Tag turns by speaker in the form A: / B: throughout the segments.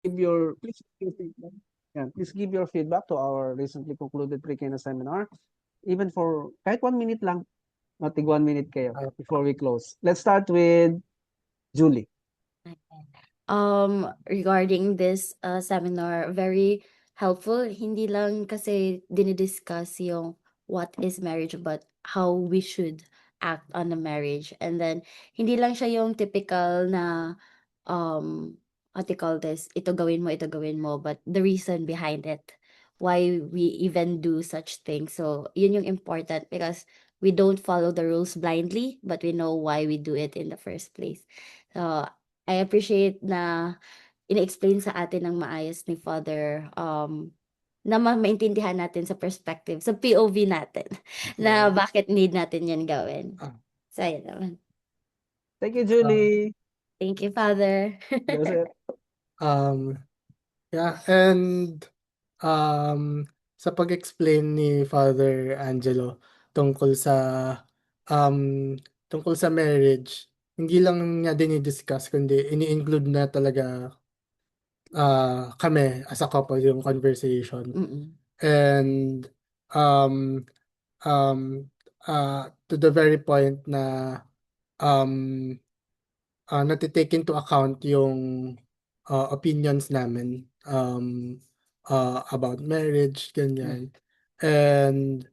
A: please give your feedback. Yeah, please give your feedback to our recently concluded pre-Kena seminar. Even for kahit 1 minute lang, matig 1 minute kayo before we close. Let's start with Julie.
B: Regarding this seminar, very helpful. Hindi lang kasi dinidiscuss yung what is marriage, but how we should act on a marriage. And then, hindi lang siya yung typical na, what do you call this, ito gawin mo, but the reason behind it, why we even do such things. So, yun yung important because we don't follow the rules blindly, but we know why we do it in the first place. So, I appreciate na ine-explain sa atin ng maayos ni Father, na maintindihan natin sa perspective, sa POV natin, na bakit need natin yan gawin. So, ayun naman.
A: Thank you, Julie.
B: Thank you, Father.
A: Joseph.
C: Yeah, and sa pag-explain ni Father Angelo tungkol sa um, tungkol sa marriage, hindi lang niya dinidiscuss kundi ini-include na talaga kami as a couple yung conversation.
B: Mm-mm.
C: And um, to the very point na natitake into account yung opinions namin about marriage, ganyan. And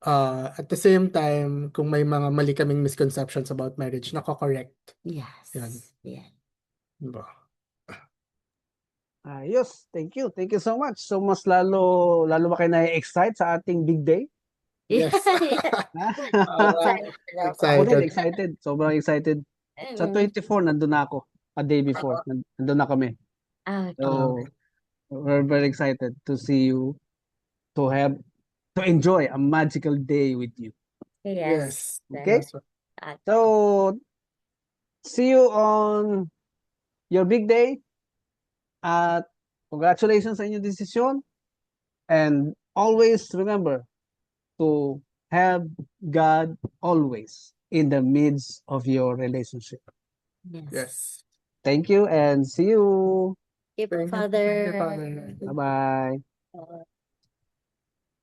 C: at the same time, kung may mga mali kaming misconceptions about marriage, nako-correct.
B: Yes.
C: Yan.
B: Yeah.
C: Diba?
A: Ayos. Thank you. Thank you so much. So mas lalo ba kayo na-excite sa ating big day?
C: Yes.
A: Ako din,
C: Excited.
A: excited. Sobrang excited. Sa 24, nandun na ako. A day before, nandun na kami. So, we're very excited to see you, to enjoy a magical day with you.
B: Yes.
A: Okay?
C: That's right.
A: So, see you on your big day. At congratulations sa inyong desisyon. And always remember to have God always in the midst of your relationship.
C: Yes.
A: Thank you and see you.
B: Thank you,
C: Thank you,
B: Father.
C: Father.
A: Bye-bye.